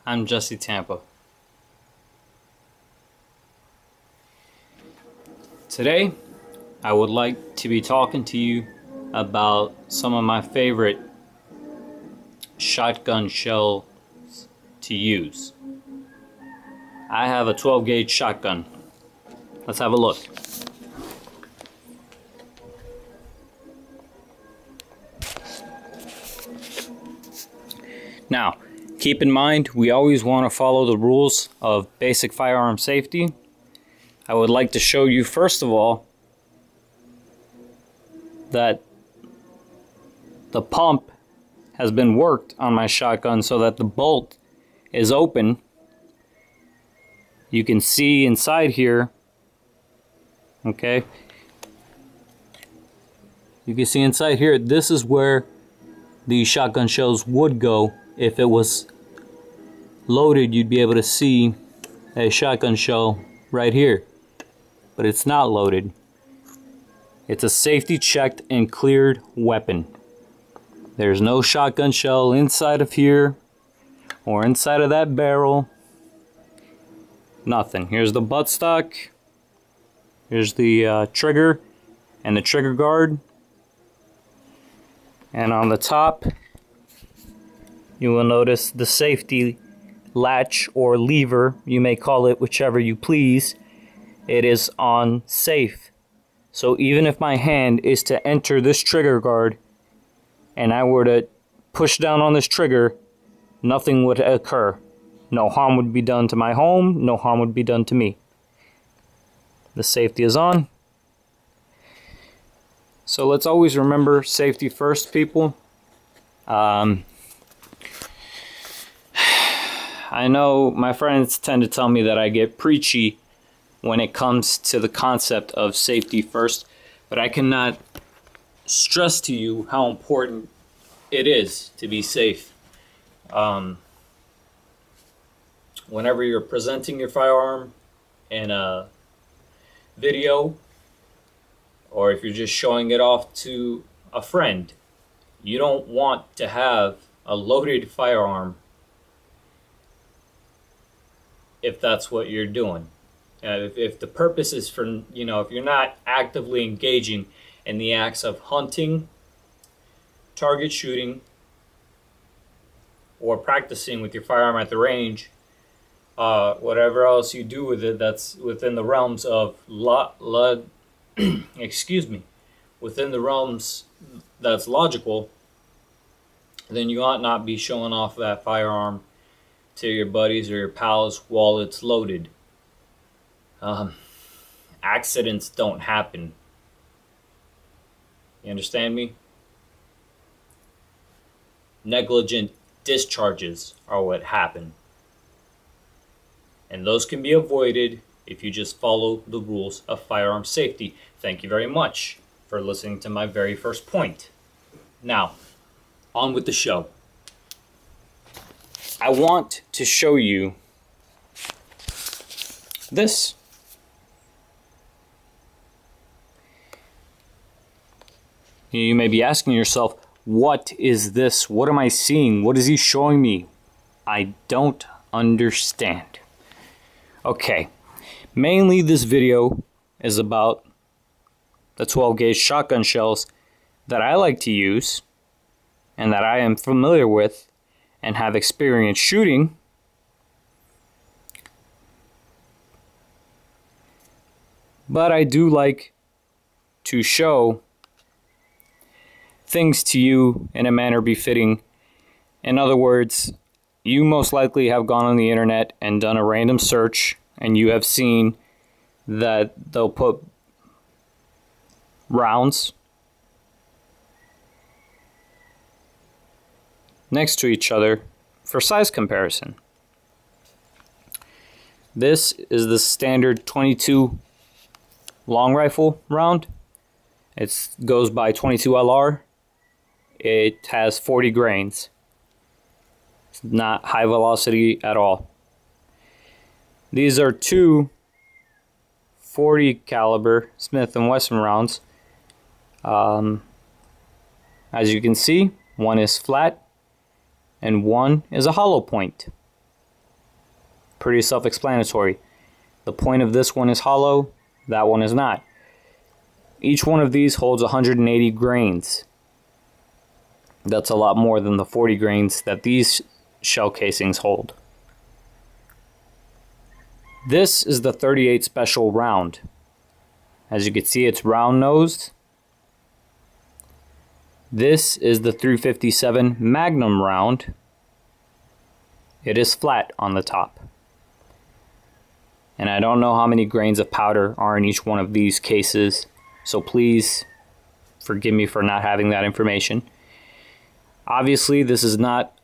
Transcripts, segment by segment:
I'm Jesse Tampa. Today, I would like to be talking to you about some of my favorite shotgun shells to use. I have a 12 gauge shotgun. Let's have a look. Now, keep in mind, we always want to follow the rules of basic firearm safety. I would like to show you, first of all, that the pump has been worked on my shotgun so that the bolt is open. You can see inside here, okay? You can see inside here, this is where the shotgun shells would go. If it was loaded, you'd be able to see a shotgun shell right here. But it's not loaded. It's a safety checked and cleared weapon. There's no shotgun shell inside of here or inside of that barrel. Nothing. Here's the buttstock. Here's the trigger and the trigger guard. And on the top, you will notice the safety latch or lever, you may call it whichever you please. It is on safe. So even if my hand is to enter this trigger guard and I were to push down on this trigger, nothing would occur. No harm would be done to my home, no harm would be done to me. The safety is on. So let's always remember safety first, people. I know my friends tend to tell me that I get preachy when it comes to the concept of safety first, but I cannot stress to you how important it is to be safe. Whenever you're presenting your firearm in a video, or if you're just showing it off to a friend, you don't want to have a loaded firearm if that's what you're doing. If the purpose is for, if you're not actively engaging in the acts of hunting, target shooting, or practicing with your firearm at the range, whatever else you do with it that's within the realms of within the realms that's logical, then you ought not be showing off that firearm to your buddies or your pals while it's loaded. Accidents don't happen. You understand me? Negligent discharges are what happen. And those can be avoided if you just follow the rules of firearm safety. Thank you very much for listening to my very first point. Now, on with the show. I want to show you this. You may be asking yourself, what is this? What am I seeing? What is he showing me? I don't understand. Okay, mainly this video is about the 12 gauge shotgun shells that I like to use and that I am familiar with and have experience shooting. But I do like to show things to you in a manner befitting. In other words, you most likely have gone on the internet and done a random search, and you have seen that they'll put rounds next to each other for size comparison. This is the standard 22 long rifle round. It goes by 22 LR. It has 40 grains. It's not high velocity at all. These are two 40 caliber Smith & Wesson rounds. As you can see, one is flat and one is a hollow point. Pretty self-explanatory. The point of this one is hollow, that one is not. Each one of these holds 180 grains. That's a lot more than the 40 grains that these shell casings hold. This is the 38 special round. As you can see, it's round nosed. This is the 357 Magnum round. It is flat on the top. And I don't know how many grains of powder are in each one of these cases, so please forgive me for not having that information. Obviously, this is not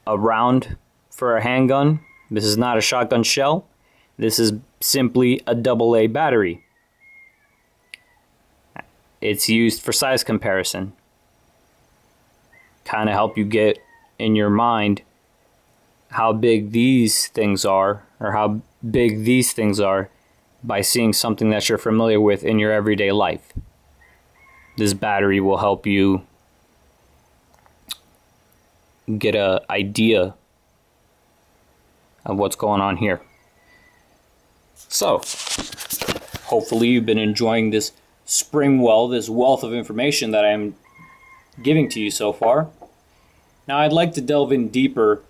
a round for a handgun. This is not a shotgun shell. This is simply a AA battery. It's used for size comparison. Kind of help you get in your mind how big these things are, or how big these things are, by seeing something that you're familiar with in your everyday life. This battery will help you get an idea of what's going on here. So, hopefully you've been enjoying this this wealth of information that I'm giving to you so far. Now I'd like to delve in deeper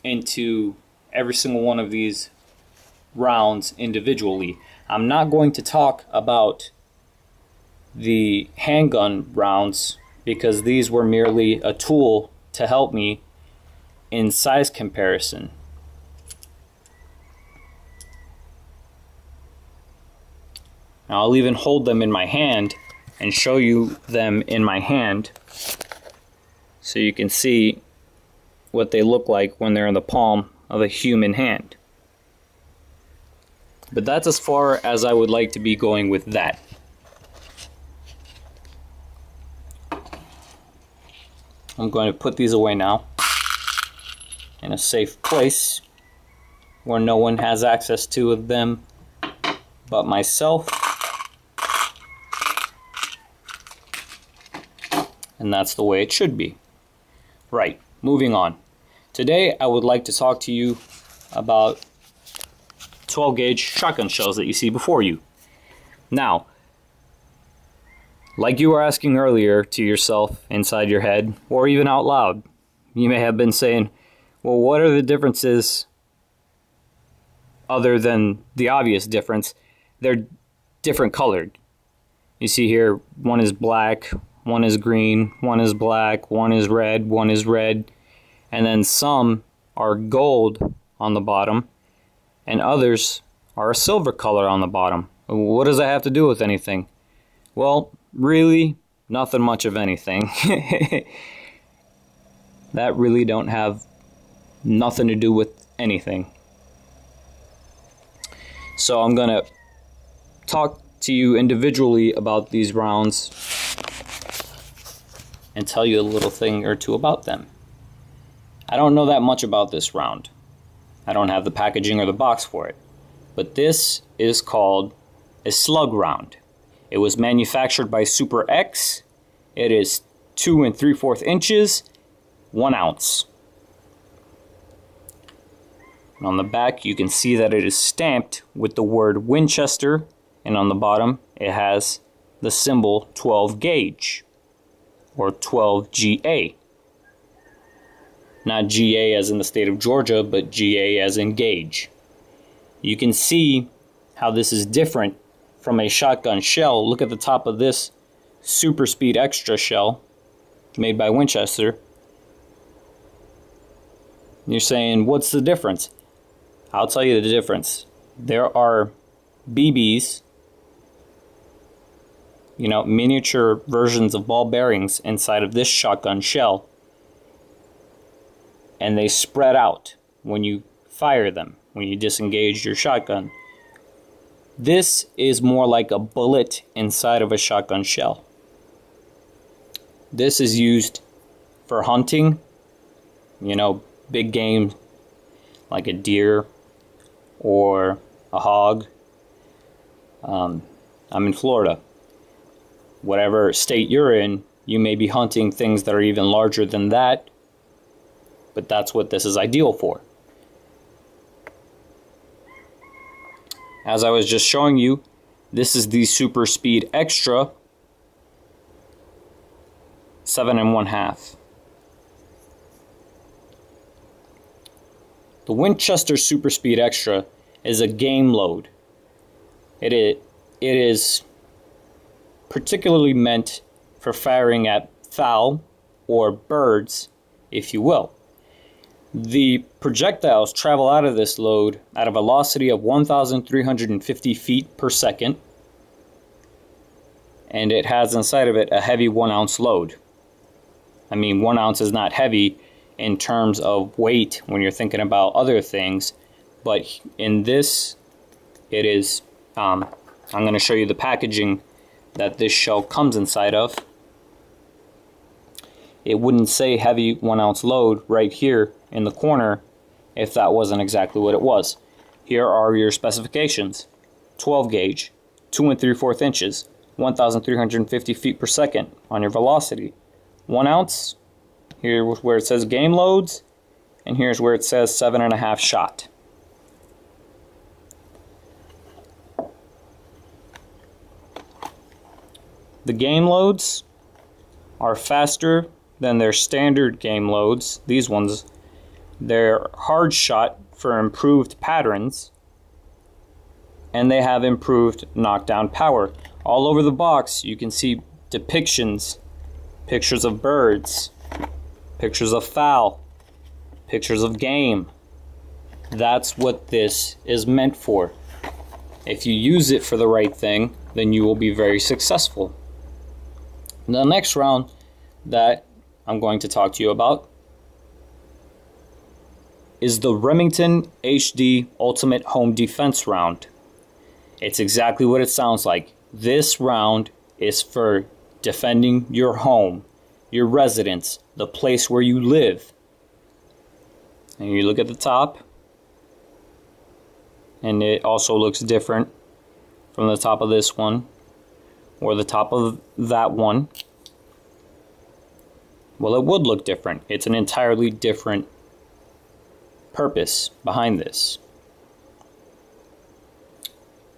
into every single one of these rounds individually. I'm not going to talk about the handgun rounds because these were merely a tool to help me in size comparison. Now I'll even hold them in my hand and show you them in my hand so you can see what they look like when they're in the palm of a human hand. But that's as far as I would like to be going with that. I'm going to put these away now in a safe place where no one has access to them but myself. And that's the way it should be. Right, moving on. Today I would like to talk to you about 12 gauge shotgun shells that you see before you. Now, like you were asking earlier to yourself inside your head, or even out loud, you may have been saying, well, what are the differences other than the obvious difference? They're different colored. You see here, one is black, one is green, one is black, one is red, one is red, and then some are gold on the bottom, and others are a silver color on the bottom. What does that have to do with anything? Well, really, nothing much of anything. That really don't have nothing to do with anything. So I'm gonna talk to you individually about these rounds and tell you a little thing or two about them. I don't know that much about this round. I don't have the packaging or the box for it. But this is called a Slug round. It was manufactured by Super X. It is 2 3/4 inches, 1 ounce. And on the back you can see that it is stamped with the word Winchester, and on the bottom it has the symbol 12 gauge. Or 12 GA. Not GA as in the state of Georgia, but GA as in gauge. You can see how this is different from a shotgun shell. Look at the top of this Super Speed Extra shell made by Winchester. You're saying, what's the difference? I'll tell you the difference. There are BBs, you know, miniature versions of ball bearings inside of this shotgun shell, and they spread out when you fire them, when you disengage your shotgun. This is more like a bullet inside of a shotgun shell. This is used for hunting, you know, big game like a deer or a hog. I'm in Florida. Whatever state you're in, you may be hunting things that are even larger than that, but that's what this is ideal for. as I was just showing you, this is the Super Speed Extra 7 1/2. The Winchester Super Speed Extra is a game load. It is particularly meant for firing at fowl or birds, if you will. The projectiles travel out of this load at a velocity of 1,350 feet per second, and it has inside of it a heavy 1 ounce load. I mean, 1 ounce is not heavy in terms of weight when you're thinking about other things, but in this, it is. I'm going to show you the packaging that this shell comes inside of. It wouldn't say heavy 1 ounce load right here in the corner if that wasn't exactly what it was. Here are your specifications: 12 gauge, 2 3/4 inches, 1,350 feet per second on your velocity. 1 ounce, here's where it says game loads, and here's where it says 7 1/2 shot. The game loads are faster than their standard game loads. These ones, they're hard shot for improved patterns, and they have improved knockdown power. All over the box you can see depictions, pictures of birds, pictures of fowl, pictures of game. That's what this is meant for. If you use it for the right thing, then you will be very successful. The next round that I'm going to talk to you about is the Remington HD Ultimate Home Defense round. It's exactly what it sounds like. This round is for defending your home, your residence, the place where you live. And you look at the top, and it also looks different from the top of this one or the top of that one. Well, it would look different. It's an entirely different purpose behind this.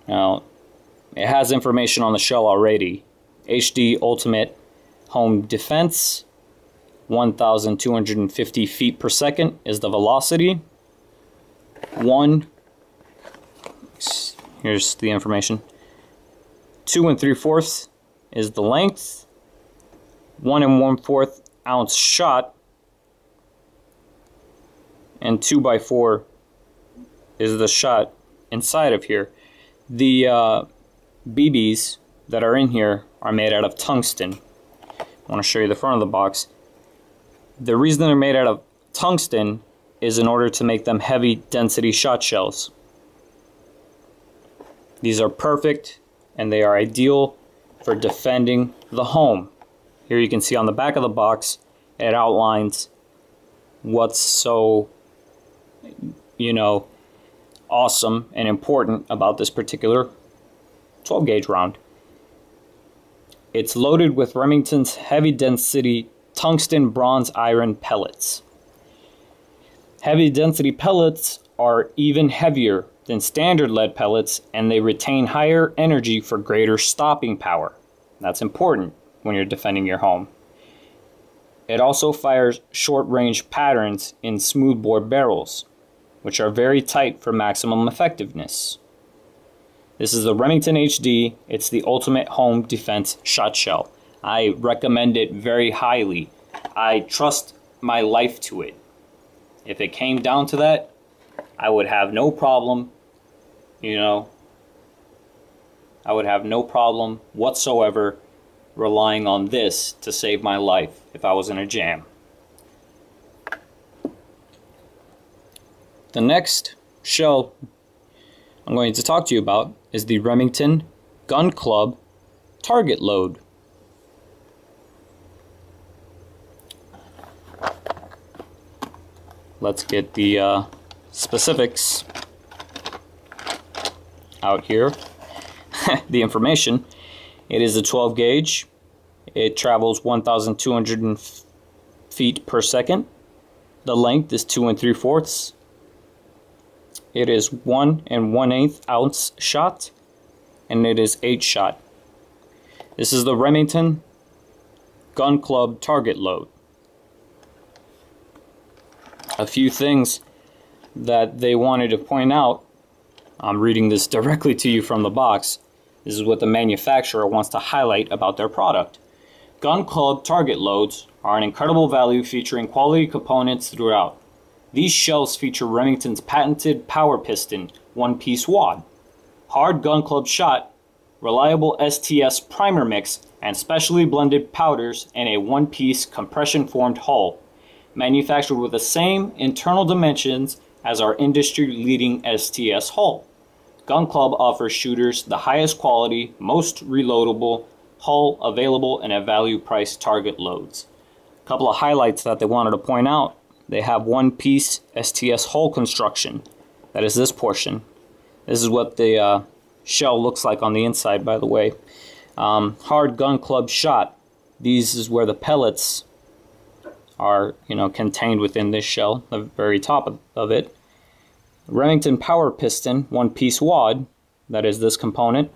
Now, it has information on the shell already. HD Ultimate Home Defense, 1,250 feet per second is the velocity. Here's the information. 2 3/4 is the length. 1 1/4 ounce shot, and 2 by 4 is the shot inside of here. The BBs that are in here are made out of tungsten. I want to show you the front of the box. The reason they're made out of tungsten is in order to make them heavy density shot shells. These are perfect, and they are ideal for defending the home. Here you can see on the back of the box, it outlines what's so, awesome and important about this particular 12 gauge round. It's loaded with Remington's heavy density tungsten bronze iron pellets. Heavy density pellets are even heavier than standard lead pellets, and they retain higher energy for greater stopping power. That's important when you're defending your home. It also fires short-range patterns in smoothbore barrels, which are very tight for maximum effectiveness. This is the Remington HD. It's the Ultimate Home Defense Shot Shell. I recommend it very highly. I trust my life to it. If it came down to that, I would have no problem, I would have no problem whatsoever relying on this to save my life if I was in a jam. The next shell I'm going to talk to you about is the Remington Gun Club Target Load. Let's get the specifics out here. The information. It is a 12 gauge. It travels 1,200 feet per second. The length is 2 3/4. It is 1 1/8 ounce shot, and it is 8 shot. This is the Remington Gun Club target load. A few things that they wanted to point out. I'm reading this directly to you from the box. This is what the manufacturer wants to highlight about their product. Gun Club target loads are an incredible value featuring quality components throughout. These shells feature Remington's patented power piston one-piece wad, hard Gun Club shot, reliable STS primer mix, and specially blended powders in a one-piece compression-formed hull, manufactured with the same internal dimensions as our industry-leading STS hull. Gun Club offers shooters the highest quality, most reloadable hull available in a value-price target loads. A couple of highlights that they wanted to point out. They have one-piece STS hull construction. That is this portion. This is what the shell looks like on the inside, by the way. Hard Gun Club shot. These is where the pellets are, contained within this shell, the very top of it. Remington power piston, one-piece wad. That is this component.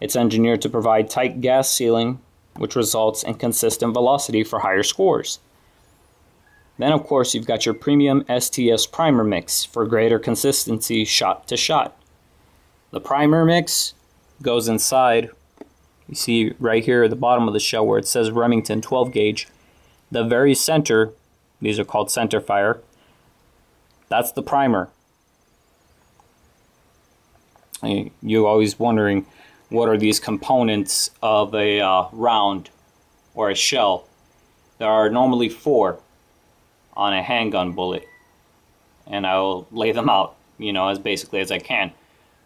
It's engineered to provide tight gas sealing, which results in consistent velocity for higher scores. Then, of course, you've got your premium STS primer mix for greater consistency shot to shot. The primer mix goes inside, you see right here at the bottom of the shell where it says Remington 12 gauge. The very center, these are called center fire, that's the primer. You're always wondering, what are these components of a round or a shell? There are normally 4 on a handgun bullet, and I will lay them out, as basically as I can.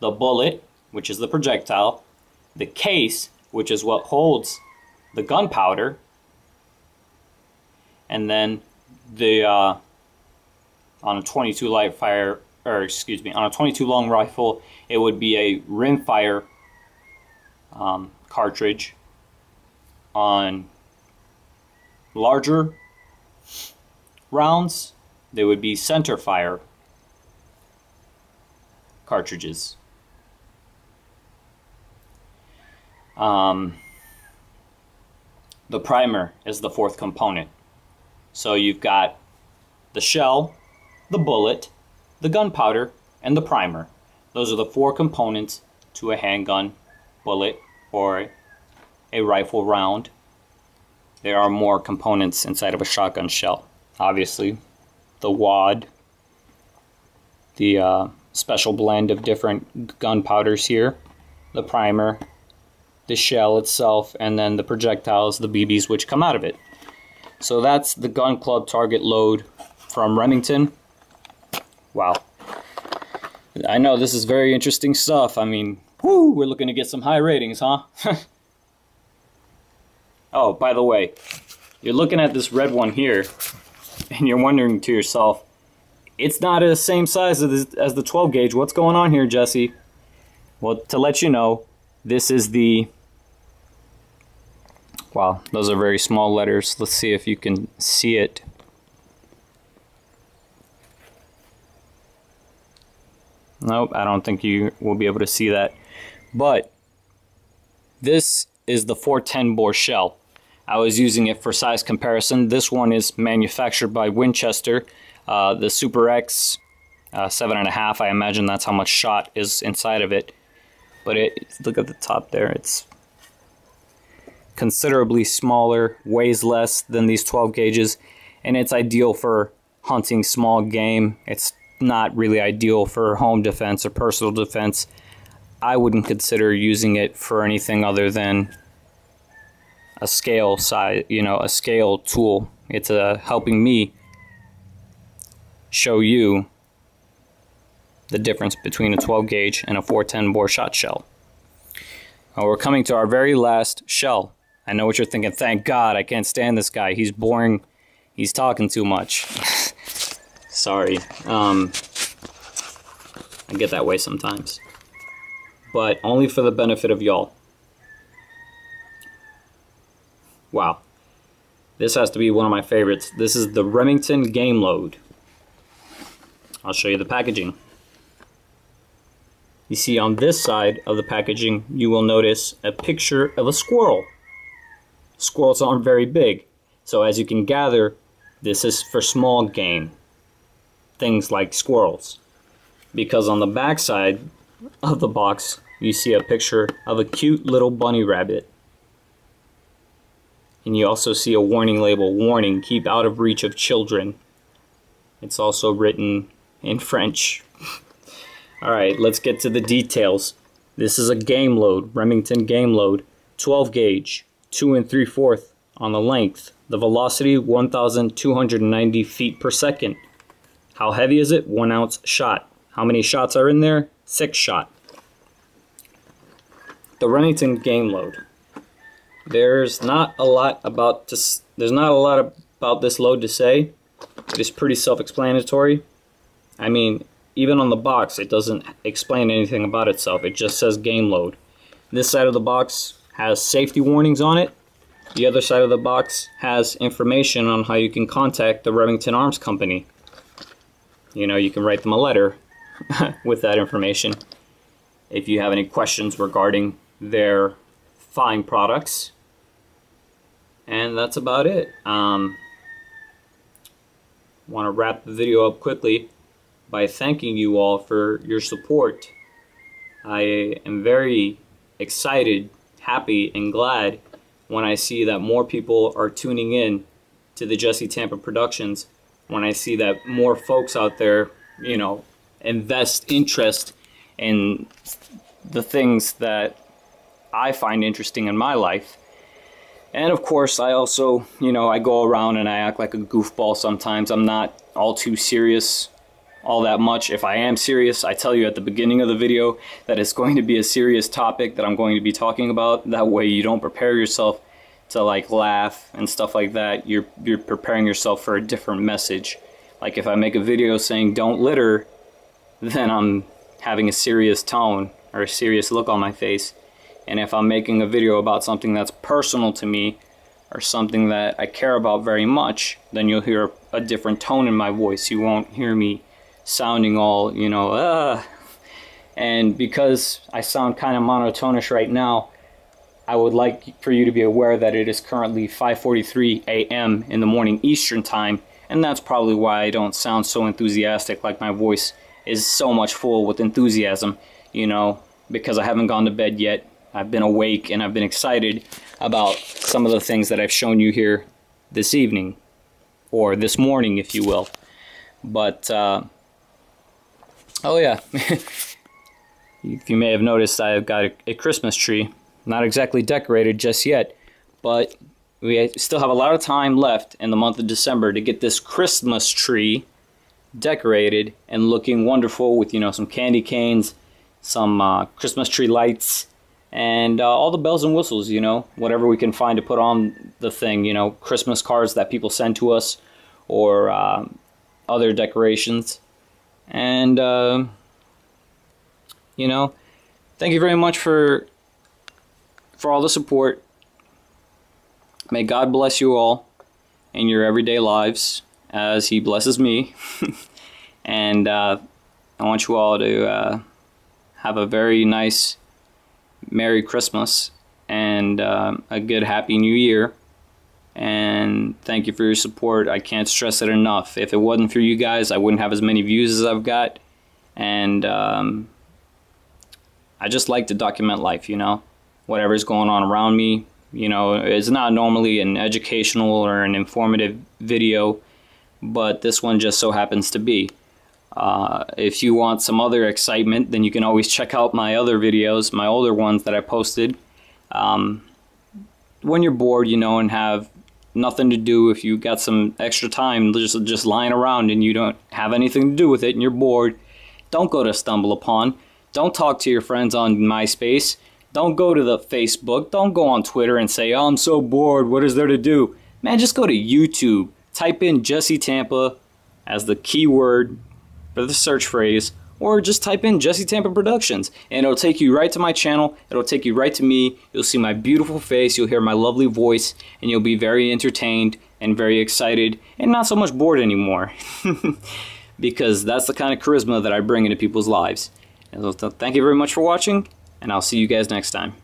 The bullet, which is the projectile, the case, which is what holds the gunpowder, and then the on a 22 light fire, on a 22 long rifle, it would be a rimfire cartridge. On larger rounds, they would be center fire cartridges. The primer is the 4th component. So you've got the shell, the bullet, the gunpowder, and the primer. Those are the 4 components to a handgun bullet or a rifle round. There are more components inside of a shotgun shell. Obviously, the wad, the special blend of different gunpowders here, the primer, the shell itself, and then the projectiles, the BBs, which come out of it. So that's the Gun Club target load from Remington. Wow. I know this is very interesting stuff. I mean, whoo, we're looking to get some high ratings, huh? Oh, by the way, you're looking at this red one here, and you're wondering to yourself, it's not the same size as the 12 gauge. What's going on here, Jesse? Well, to let you know, this is the... Wow, those are very small letters. Let's see if you can see it. Nope, I don't think you will be able to see that. But this is the 410 bore shell. I was using it for size comparison. This one is manufactured by Winchester. The Super X 7.5, I imagine that's how much shot is inside of it. But look at the top there, it's considerably smaller, weighs less than these 12 gauges, and it's ideal for hunting small game. It's not really ideal for home defense or personal defense. I wouldn't consider using it for anything other than a scale size, a scale tool. It's helping me show you the difference between a 12 gauge and a 410 bore shot shell. Now we're coming to our very last shell. I know what you're thinking, thank God, I can't stand this guy. He's boring, he's talking too much. Sorry, I get that way sometimes. But only for the benefit of y'all. Wow. This has to be one of my favorites. This is the Remington Game Load. I'll show you the packaging. You see on this side of the packaging, you will notice a picture of a squirrel. Squirrels aren't very big, so as you can gather, this is for small game, things like squirrels. Because on the back side of the box, you see a picture of a cute little bunny rabbit. And you also see a warning label, warning, keep out of reach of children. It's also written in French. Alright, let's get to the details. This is a game load, Remington game load, 12 gauge, 2 3/4 on the length. The velocity, 1,290 feet per second. How heavy is it? 1 ounce shot. How many shots are in there? 6 shot. The Remington game load. There's not a lot about this. There's not a lot about this load to say. It is pretty self-explanatory. I mean, even on the box, it doesn't explain anything about itself. It just says game load. This side of the box has safety warnings on it. The other side of the box has information on how you can contact the Remington Arms Company. You know, you can write them a letter with that information if you have any questions regarding their fine products. And that's about it. Want to wrap the video up quickly by thanking you all for your support. I am very excited, happy, and glad when I see that more people are tuning in to the Jesse Tampa Productions, when I see that more folks out there, you know, invest interest in the things that I find interesting in my life. And of course, I also, you know, I go around and I act like a goofball sometimes. I'm not all too serious all that much. If I am serious, I tell you at the beginning of the video that it's going to be a serious topic that I'm going to be talking about. That way you don't prepare yourself to like laugh and stuff like that. You're preparing yourself for a different message. Like if I make a video saying don't litter, then I'm having a serious tone or a serious look on my face. And if I'm making a video about something that's personal to me or something that I care about very much, then you'll hear a different tone in my voice. You won't hear me sounding all, you know, And because I sound kind of monotonish right now, I would like for you to be aware that it is currently 5:43 a.m. in the morning Eastern time, and that's probably why I don't sound so enthusiastic, like my voice is so much full with enthusiasm, you know, because I haven't gone to bed yet. I've been awake and I've been excited about some of the things that I've shown you here this evening, or this morning, if you will. But, oh yeah, you may have noticed I've got a Christmas tree. Not exactly decorated just yet, but we still have a lot of time left in the month of December to get this Christmas tree decorated and looking wonderful with, you know, some candy canes, some Christmas tree lights, and all the bells and whistles, you know, whatever we can find to put on the thing, you know, Christmas cards that people send to us, or other decorations. And, you know, thank you very much for all the support. May God bless you all in your everyday lives as He blesses me. And I want you all to have a very nice Merry Christmas and a good Happy New Year. And thank you for your support. I can't stress it enough. If it wasn't for you guys, I wouldn't have as many views as I've got. And I just like to document life, you know. Whatever's going on around me, you know. It's not normally an educational or an informative video, but this one just so happens to be. If you want some other excitement, then you can always check out my other videos, my older ones that I posted. When you're bored, you know, and have nothing to do, if you got some extra time just lying around and you don't have anything to do with it and you're bored, don't go to Stumble Upon. Don't talk to your friends on MySpace. Don't go to the Facebook. Don't go on Twitter and say, oh, I'm so bored, what is there to do? Man, just go to YouTube. Type in Jesse Tampa as the keyword for the search phrase, or just type in Jesse Tampa Productions, and it'll take you right to my channel. It'll take you right to me. You'll see my beautiful face. You'll hear my lovely voice, and you'll be very entertained and very excited and not so much bored anymore. Because that's the kind of charisma that I bring into people's lives. And so thank you very much for watching, and I'll see you guys next time.